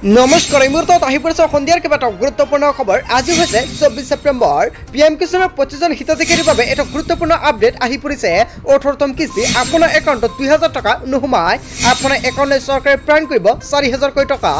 নমস্কাৰ এই মুহূৰ্তত আহি পৰিছে সন্ধিয়াৰ কেইবাটাও গুৰুত্বপূৰ্ণ খবৰ। আজি হৈছে 24 ছেপ্টেম্বৰ। পিএম কিষাণৰ 25জন হিতাধিকাৰীৰ বাবে এটা গুৰুত্বপূৰ্ণ আপডেট আহি পৰিছে। 18তম কিস্তি আপোনাৰ একাউণ্টত 2000 টকা নোসোমাই আপোনাৰ একাউণ্টলৈ চৰকাৰে প্ৰেৰণ কৰিব 4000 টকা।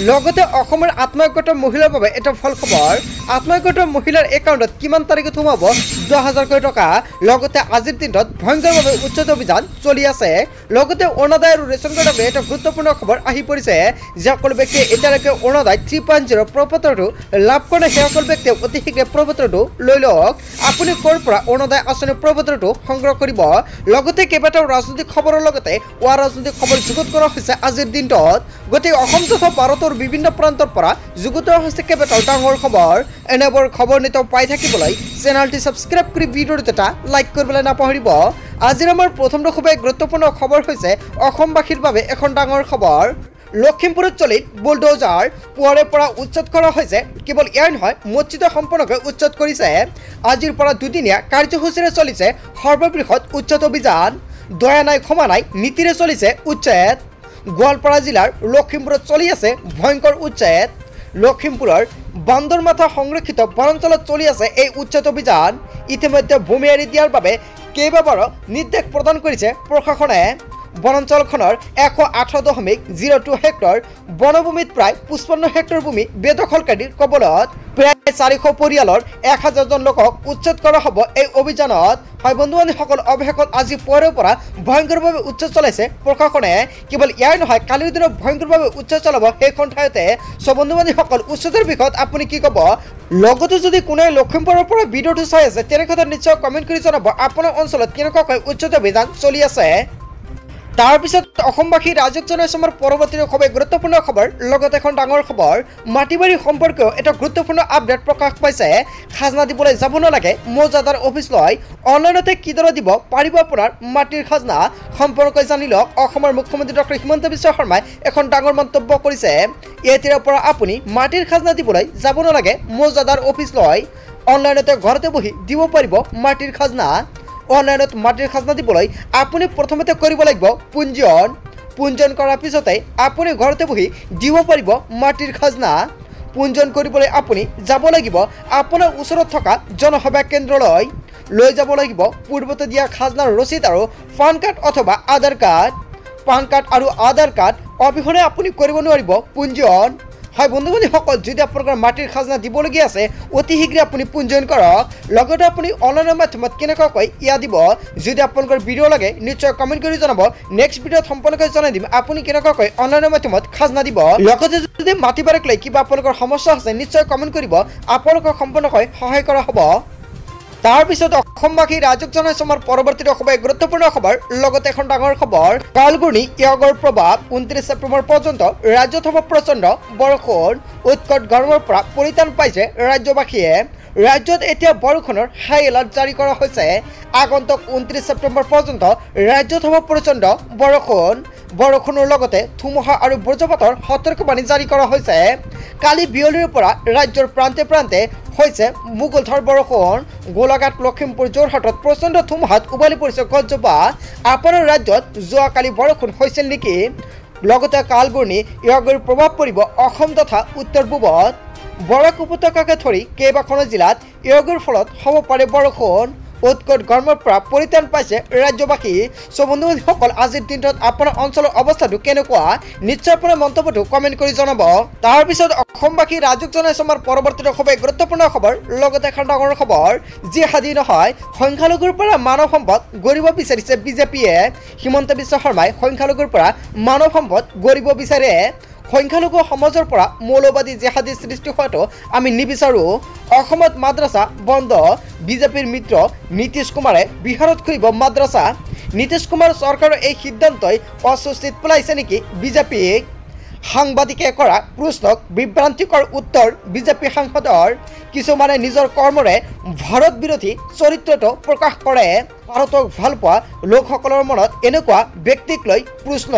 লগতে অসমৰ আত্মহত্যিত মহিলাৰ বাবে এটা ভাল খবৰ। আত্মহত্যিত মহিলাৰ একাউণ্টত কিমান তাৰিখত সোমাব 10000 টকা। লগতে আজিৰ দিনটোত ভয়ংকৰভাৱে উচ্ছেদ অভিযান চলি আছে। লগতে অৰুণোদয় আৰু ৰেচন কাৰ্ডৰ বাবে এটা গুৰুত্বপূৰ্ণ খবৰ আহি পৰিছে। যিসকল ব্যক্তিয়ে এতিয়ালৈকে অৰুণোদয় 3.0 প্ৰপত্ৰটো লাভ কৰা সেইসকল ব্যক্তিয়ে অতি শীঘ্ৰে প্ৰপত্ৰটো লৈ লওক। আপুনি ক'ৰ পৰা অৰুণোদয় আঁচনিৰ প্ৰপত্ৰটো সংগ্ৰহ কৰিব। লগতে কেইবাটাও ৰাজনৈতিক খবৰৰ লগতে অৰাজনৈতিক খবৰ যুগুত কৰা হৈছে আজিৰ দিনটোত। গতিকে অসম তথা ভাৰতৰ বিভিন্ন প্ৰান্তৰ পৰা যুগুত হৈছে কেইবাটাও ডাঙৰ খবৰ। এনেবোৰ খবৰ নিতৌ পাই থাকিবলৈ চেনেলটি ছাবস্ক্ৰাইব কৰি ভিডিঅ'টো এটা লাইক কৰিবলৈ নাপাহৰিব। আজিৰ আমাৰ প্ৰথম খুবেই গুৰুত্বপূৰ্ণ খবৰ হৈছে অসমবাসীৰ বাবে এখন ডাঙৰ খবৰ। লখিমপুৰত চলিত বুলডোজাৰ পুৱাৰে পৰা উচ্ছেদ কৰা হৈছে। কেৱল ইয়াৰ নহয়, মছজিদ সম্পূৰ্ণকৈ উচ্ছেদ কৰিছে। আজিৰ পৰা দুদিনীয়া কাৰ্যসূচীৰে চলিছে সৰ্ববৃহৎ উচ্ছেদ অভিযান। দয়া নাই ক্ষমা নাই নীতিৰে চলিছে উচ্ছেদ। গোৱালপাৰা জিলাৰ লখিমপুৰত চলি আছে ভয়ংকৰ উচ্ছেদ। লখিমপুৰৰ বান্দৰমাথা সংৰক্ষিত বনাঞ্চলত চলি আছে এই উচ্ছেদ অভিযান। ইতিমধ্যে ভূমি এৰি দিয়াৰ বাবে কেইবাবাৰো নিৰ্দেশ প্ৰদান কৰিছে প্ৰশাসনে। বনাঞ্চলখনৰ 118.02 হেক্টৰ বনভূমিত প্ৰায় 55 হেক্টৰ ভূমি বেদখলকাৰীৰ কবলত। প্ৰায় 400 পৰিয়ালৰ 1000 জন লোকক উচ্ছেদ কৰা হ'ব এই অভিযানত। হয় বন্ধু-বান্ধৱীসকল, অৱশেষত আজি পুৱাৰে পৰা ভয়ংকৰভাৱে উচ্ছেদ চলাইছে প্ৰশাসনে। কেৱল ইয়াৰ নহয়, কালিৰ দিনত ভয়ংকৰভাৱে উচ্ছেদ চলাব সেইখন ঠাইতে। বন্ধু-বান্ধৱীসকল, উচ্ছেদৰ বিষয়ত আপুনি কি ক'ব? লগতে যদি কোনোৱে লখিমপুৰৰ পৰা ভিডিঅ'টো চাই আছে তেনে ক্ষেত্ৰত নিশ্চয় কমেণ্ট কৰি জনাব আপোনাৰ অঞ্চলত কেনেকুৱাকৈ উচ্ছেদ অভিযান চলি আছে। তাৰপিছত অসমবাসী ৰাইজক জনাইছো আমাৰ পৰৱৰ্তী খুবেই গুৰুত্বপূৰ্ণ খবৰ। লগতে এখন ডাঙৰ খবৰ, মাটি-বাৰী সম্পৰ্কীয় এটা গুৰুত্বপূৰ্ণ আপডেট প্ৰকাশ পাইছে। খাজনা দিবলৈ যাব নালাগে মৌজাদাৰ অফিচলৈ। অনলাইনতে কিদৰে দিব পাৰিব আপোনাৰ মাটিৰ খাজনা সম্পৰ্কে জানি লওক। অসমৰ মুখ্যমন্ত্ৰী ডক্টৰ হিমন্ত বিশ্ব শৰ্মাই এখন ডাঙৰ মন্তব্য কৰিছে। এতিয়াৰ পৰা আপুনি মাটিৰ খাজনা দিবলৈ যাব নালাগে মৌজাদাৰ অফিচলৈ। অনলাইনতে ঘৰতে বহি দিব পাৰিব মাটিৰ খাজনা। অনলাইনত মাটিৰ খাজনা দিবলৈ আপুনি প্ৰথমতে কৰিব লাগিব পঞ্জীয়ন কৰাৰ পিছতে আপুনি ঘৰতে বহি দিব পাৰিব মাটিৰ খাজনা। পঞ্জীয়ন কৰিবলৈ আপুনি যাব লাগিব আপোনাৰ ওচৰত থকা জনসেৱা কেন্দ্ৰলৈ। লৈ যাব লাগিব পূৰ্বতে দিয়া খাজনাৰ ৰচিদ আৰু পান কাৰ্ড অথবা আধাৰ কাৰ্ড। পান কাৰ্ড আৰু আধাৰ কাৰ্ড অবিহনে আপুনি কৰিব নোৱাৰিব পঞ্জীয়ন। হয় বন্ধু-বান্ধৱীসকল, যদি আপোনালোকৰ মাটিৰ খাজনা দিবলগীয়া আছে অতি শীঘ্ৰে আপুনি পঞ্জীয়ন কৰক। লগতে আপুনি অনলাইনৰ মাধ্যমত কেনেকুৱাকৈ ইয়া দিব যদি আপোনালোকৰ ভিডিঅ' লাগে নিশ্চয় কমেণ্ট কৰি জনাব। নেক্সট ভিডিঅ'ত সম্পূৰ্ণকৈ জনাই দিম আপুনি কেনেকুৱাকৈ অনলাইনৰ মাধ্যমত খাজনা দিব। লগতে যদি মাটি বাৰীক লৈ কিবা আপোনালোকৰ সমস্যা আছে নিশ্চয় কমেণ্ট কৰিব, আপোনালোকক সম্পূৰ্ণকৈ সহায় কৰা হ'ব। তাৰপিছত অসমবাসী ৰাইজক জনাইছো আমাৰ পৰৱৰ্তী খুবেই গুৰুত্বপূৰ্ণ খবৰ। লগতে এখন ডাঙৰ খবৰ, কালগুনি য়াগৰ প্ৰভাৱ 29 ছেপ্টেম্বৰ পৰ্যন্ত ৰাজ্যত হ'ব প্ৰচণ্ড বৰষুণ। উৎকট গৰমৰ পৰা পৰিত্ৰাণ পাইছে ৰাজ্যবাসীয়ে। ৰাজ্যত এতিয়া বৰষুণৰ হাই এলাৰ্ট জাৰি কৰা হৈছে। আগন্তুক 29 ছেপ্টেম্বৰ পৰ্যন্ত ৰাজ্যত হ'ব প্ৰচণ্ড বৰষুণ। বৰষুণৰ লগতে ধুমুহা আৰু বজ্ৰপাতৰ সতৰ্কবাণী জাৰি কৰা হৈছে। কালি বিয়লিৰ পৰা ৰাজ্যৰ প্ৰান্তে প্ৰান্তে হৈছে মুকলধাৰ বৰষুণ। গোলাঘাট, লখিমপুৰ, যোৰহাটত প্ৰচণ্ড ধুমুহাত উভালি পৰিছে গছজোপা। আপোনাৰ ৰাজ্যত যোৱাকালি বৰষুণ হৈছিল নেকি? লগতে কালগুনি য়াগৰ প্ৰভাৱ পৰিব অসম তথা উত্তৰ পূবত। বৰাক উপত্যকাকে ধৰি কেইবাখনো জিলাত য়াগৰ ফলত হ'ব পাৰে বৰষুণ। উৎকট গৰমৰ পৰা পৰিত্ৰাণ পাইছে ৰাজ্যবাসী। বন্ধু-বান্ধৱীসকল, আজিৰ দিনটোত আপোনাৰ অঞ্চলৰ অৱস্থাটো কেনেকুৱা নিশ্চয় আপোনাৰ মন্তব্যটো কমেণ্ট কৰি জনাব। তাৰপিছত অসমবাসী ৰাইজক জনাইছো আমাৰ পৰৱৰ্তী খুবেই গুৰুত্বপূৰ্ণ খবৰ। লগতে এখন ডাঙৰ খবৰ, জিহাদী নহয় সংখ্যালঘুৰ পৰা মানৱ সম্পদ গঢ়িব বিচাৰিছে বিজেপিয়ে। হিমন্ত বিশ্ব শৰ্মাই সংখ্যালঘুৰ পৰা মানৱ সম্পদ গঢ়িব বিচাৰে। সংখ্যালঘু সমাজৰ পৰা মৌলবাদী জেহাদী সৃষ্টি হোৱাটো আমি নিবিচাৰোঁ। অসমত মাদ্ৰাছা বন্ধ, বিজেপিৰ মিত্ৰ নীতিশ কুমাৰে বিহাৰত খুলিব মাদ্ৰাছা। নীতিশ কুমাৰ চৰকাৰৰ এই সিদ্ধান্তই অস্বস্তিত পেলাইছে নেকি বিজেপিক? সাংবাদিকে কৰা প্ৰশ্নক বিভ্ৰান্তিকৰ উত্তৰ বিজেপি সাংসদৰ। কিছুমানে নিজৰ কৰ্মৰে ভাৰত বিৰোধী চৰিত্ৰটো প্ৰকাশ কৰে। ভাৰতক ভাল পোৱা লোকসকলৰ মনত এনেকুৱা ব্যক্তিক লৈ প্ৰশ্ন।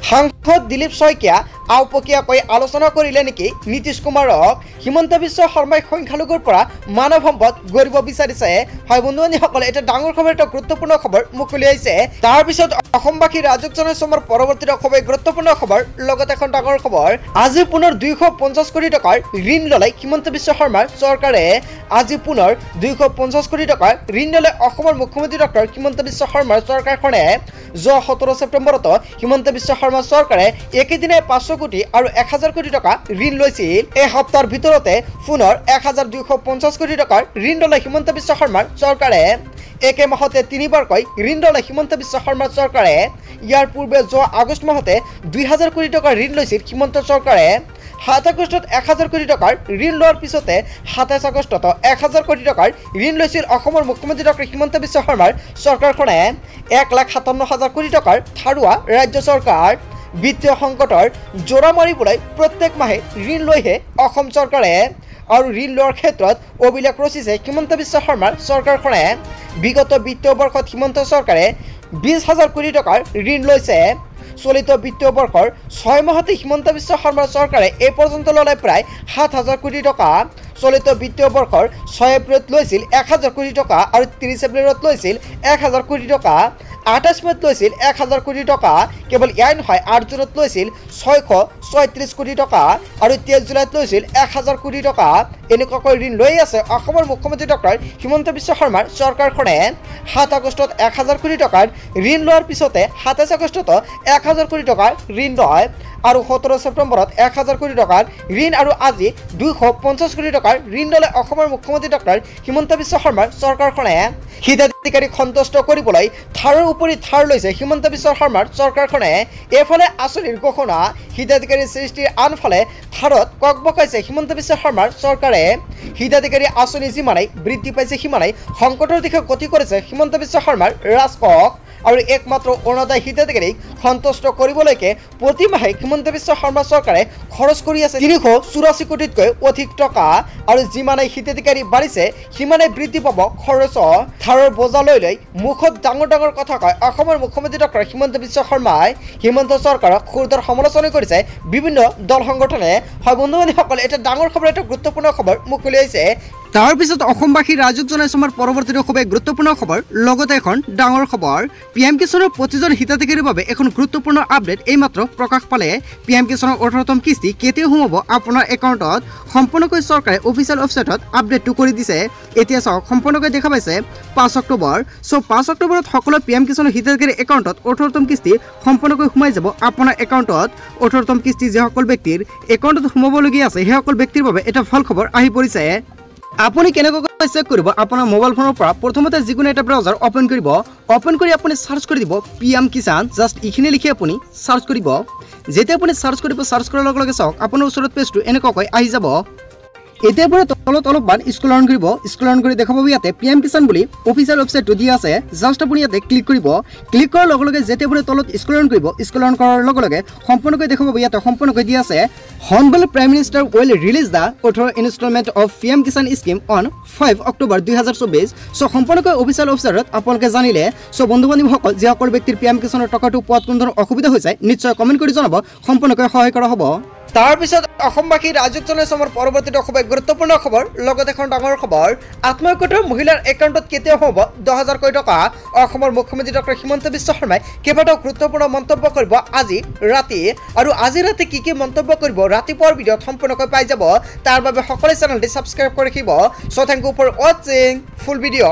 সাংসদ দিলীপ শইকীয়া আওপকীয়াকৈ আলোচনা কৰিলে নেকি নীতিশ কুমাৰক হিমন্ত বিশ্ব শৰ্মাই সংখ্যালঘুৰ পৰা মানৱ সম্পদ গঢ়িব বিচাৰিছে। হয় বন্ধু-বান্ধৱীসকল, এটা ডাঙৰ খবৰ, এটা গুৰুত্বপূৰ্ণ খবৰ মুকলি হৈছে। তাৰপিছত অসমবাসী ৰাজক জনাইছো আমাৰ পৰৱৰ্তী খুবেই গুৰুত্বপূৰ্ণ খবৰ, লগতে এখন ডাঙৰ খবৰ। আজি পুনৰ 250 কোটি টকাৰ ঋণ ল'লে হিমন্ত বিশ্ব শৰ্মাৰ চৰকাৰে। আজি পুনৰ 250 কোটি টকাৰ ঋণ ল'লে অসমৰ মুখ্যমন্ত্ৰী ডক্টৰ হিমন্ত বিশ্ব শৰ্মাৰ চৰকাৰখনে। যোৱা 17 ছেপ্টেম্বৰত হিমন্ত বিশ্ব শৰ্মাৰ চৰকাৰে একেদিনাই 500 কোটি আৰু 1000 কোটি টকা ঋণ লৈছিল। এই সপ্তাহৰ ভিতৰতে পুনৰ 1250 কোটি টকাৰ ঋণ ল'লে হিমন্ত বিশ্ব শৰ্মাৰ চৰকাৰে। একে মাহতে 3বাৰকৈ ঋণ ল'লে হিমন্ত বিশ্ব শৰ্মাৰ চৰকাৰে। ইয়াৰ পূৰ্বে যোৱা আগষ্ট মাহতে 2000 কোটি টকাৰ ঋণ লৈছিল হিমন্ত চৰকাৰে। 7 আগষ্টত 1000 কোটি টকাৰ ঋণ লোৱাৰ পিছতে 27 আগষ্টত 1000 কোটি টকাৰ ঋণ লৈছিল অসমৰ মুখ্যমন্ত্ৰী ডক্টৰ হিমন্ত বিশ্ব শৰ্মাৰ চৰকাৰখনে। 1,57,000 কোটি টকাৰ ধাৰুৱা ৰাজ্য চৰকাৰ। বিত্তীয় সংকটৰ জোৰা মাৰিবলৈ প্ৰত্যেক মাহে ঋণ লৈহে অসম চৰকাৰে। আৰু ঋণ লোৱাৰ ক্ষেত্ৰত অভিলেখ ৰচিছে হিমন্ত বিশ্ব শৰ্মাৰ চৰকাৰখনে। বিগত বিত্তীয় বৰ্ষত হিমন্ত চৰকাৰে 20,000 কোটি টকাৰ ঋণ লৈছে। চলিত বিত্তীয় বৰ্ষৰ 6 মাহতে হিমন্ত বিশ্ব শৰ্মাৰ চৰকাৰে এই পৰ্যন্ত ল'লে প্ৰায় 7,000 কোটি টকা। চলিত বিত্তীয় বৰ্ষৰ 6 এপ্ৰিলত লৈছিল 1,000 কোটি টকা আৰু 30 এপ্ৰিলত লৈছিল 1,000 কোটি টকা। 28 মেত লৈছিল 1,000 কোটি টকা। কেৱল ইয়াই নহয়, 8 জুনত লৈছিল 636 কোটি টকা আৰু 23 জুলাইত লৈছিল 1,000 কোটি টকা। এনেকুৱাকৈ ঋণ লৈ আছে অসমৰ মুখ্যমন্ত্ৰী ডক্টৰ হিমন্ত বিশ্ব শৰ্মাৰ চৰকাৰখনে। 7 আগষ্টত 1,000 কোটি টকাৰ ঋণ লোৱাৰ পিছতে 27 আগষ্টত 1,000 কোটি টকাৰ ঋণ লয় আৰু 17 ছেপ্টেম্বৰত 1,000 কোটি টকাৰ ঋণ আৰু আজি 250 কোটি টকাৰ ঋণ ল'লে অসমৰ মুখ্যমন্ত্ৰী ডক্টৰ হিমন্ত বিশ্ব শৰ্মাৰ চৰকাৰখনে। হিতাধিকাৰীক সন্তুষ্ট কৰিবলৈ ধাৰৰ উপৰি ধাৰ লৈছে হিমন্ত বিশ্ব শৰ্মাৰ চৰকাৰখনে। এইফালে আঁচনিৰ ঘোষণা, হিতাধিকাৰীৰ সৃষ্টিৰ আনফালে ধাৰত কক বকাইছে হিমন্ত বিশ্ব শৰ্মাৰ চৰকাৰে। হিতাধিকাৰী আঁচনি যিমানেই বৃদ্ধি পাইছে সিমানেই সংকটৰ দিশে গতি কৰিছে হিমন্ত বিশ্ব শৰ্মাৰ ৰাজকক। আৰু একমাত্ৰ অৰুণোদয় হিতাধিকাৰীক সন্তুষ্ট কৰিবলৈকে প্ৰতি মাহে হিমন্ত বিশ্ব শৰ্মা চৰকাৰে খৰচ কৰি আছে 384 কোটিতকৈ অধিক টকা। আৰু যিমানেই হিতাধিকাৰী বাঢ়িছে সিমানেই বৃদ্ধি পাব খৰচ। ধাৰৰ বোজা লৈ মুখত ডাঙৰ ডাঙৰ কথা কয় অসমৰ মুখ্যমন্ত্ৰী ডক্টৰ হিমন্ত বিশ্ব শৰ্মাই। হিমন্ত চৰকাৰক খুৰদৰ সমালোচনা কৰিছে বিভিন্ন দল সংগঠনে। হয় বন্ধু-বান্ধৱীসকল, এটা ডাঙৰ খবৰ, এটা গুৰুত্বপূৰ্ণ খবৰ মুকলি হৈছে। তাৰপিছত অসমবাসী ৰাজক জনাইছো আমাৰ পৰৱৰ্তী খুবেই গুৰুত্বপূৰ্ণ খবৰ, লগতে এখন ডাঙৰ খবৰ। PM কিষাণৰ প্ৰতিজন হিতাধিকাৰীৰ বাবে এখন গুৰুত্বপূৰ্ণ আপডেট এইমাত্ৰ প্ৰকাশ পালে। PM কিষাণৰ 18তম কিস্তি কেতিয়া সোমাব আপোনাৰ একাউণ্টত, সম্পূৰ্ণকৈ চৰকাৰে অফিচিয়েল ৱেবছাইটত আপডেটটো কৰি দিছে। এতিয়া চাওক, সম্পূৰ্ণকৈ দেখা পাইছে 5 অক্টোবৰ। 5 অক্টোবৰত সকলো PM কিষাণৰ হিতাধিকাৰীৰ একাউণ্টত 18তম কিস্তি সম্পূৰ্ণকৈ সোমাই যাব আপোনাৰ একাউণ্টত। 18তম কিস্তি যিসকল ব্যক্তিৰ একাউণ্টত সোমাবলগীয়া আছে সেইসকল ব্যক্তিৰ বাবে এটা ভাল খবৰ আহি পৰিছে। আপুনি কেনেকৈ চেক কৰিব? আপোনাৰ মোবাইল ফোনৰ পৰা প্ৰথমতে যিকোনো এটা ব্ৰাউজাৰ অপেন কৰিব। অপেন কৰি আপুনি সাৰ্চ কৰি দিব PM কিষাণ। জাষ্ট এইখিনি লিখি আপুনি সাৰ্চ কৰিব। যেতিয়া আপুনি সাৰ্চ কৰিব, সাৰ্চ কৰাৰ লগে লগে চাওক আপোনাৰ ওচৰত পেজটো এনেকুৱাকৈ আহি যাব। এতিয়া আপুনি তলত অলপমান স্ক্ৰল ডাউন কৰিব। স্ক্ৰল ডাউন কৰি দেখা পাব ইয়াতে PM কিষাণ বুলি অফিচিয়েল ৱেবছাইটটো দিয়া আছে। জাষ্ট আপুনি ইয়াতে ক্লিক কৰিব। ক্লিক কৰাৰ লগে লগে যেতিয়া আপুনি তলত স্ক্ৰল ডাউন কৰিব, স্ক্ৰল ডাউন কৰাৰ লগে লগে সম্পূৰ্ণকৈ দেখা পাব ইয়াতে সম্পূৰ্ণকৈ দিয়া আছে Honorable Prime Minister will release the 18th installment of PM Kisan scheme on 5 October 2024. So সম্পূৰ্ণকৈ অফিচিয়েল ৱেবছাইটত আপোনালোকে জানিলে। সো বন্ধু-বান্ধৱীসকল, যিসকল ব্যক্তিৰ PM কিষাণৰ টকাটো পোৱাত কোনো ধৰণৰ অসুবিধা হৈছে নিশ্চয় কমেণ্ট কৰি জনাব, সম্পূৰ্ণকৈ সহায় কৰা হ'ব। তাৰপিছত অসমবাসী ৰাজক জনাইছো আমাৰ পৰৱৰ্তী খুবেই গুৰুত্বপূৰ্ণ খবৰ, লগতে এখন ডাঙৰ খবৰ। আত্মসহায়ক মহিলাৰ একাউণ্টত কেতিয়া হ'ব 10,000 কোটি টকা? অসমৰ মুখ্যমন্ত্ৰী ডক্টৰ হিমন্ত বিশ্ব শৰ্মাই কেইবাটাও গুৰুত্বপূৰ্ণ মন্তব্য কৰিব আজি ৰাতি। আৰু আজি ৰাতি কি কি মন্তব্য কৰিব ৰাতিপুৱাৰ ভিডিঅ'ত সম্পূৰ্ণকৈ পাই যাব। তাৰ বাবে সকলোৱে চেনেলটি ছাবস্ক্ৰাইব কৰি ৰাখিব। সো থেংক ইউ ফৰ ৱাচিং ফুল ভিডিঅ'।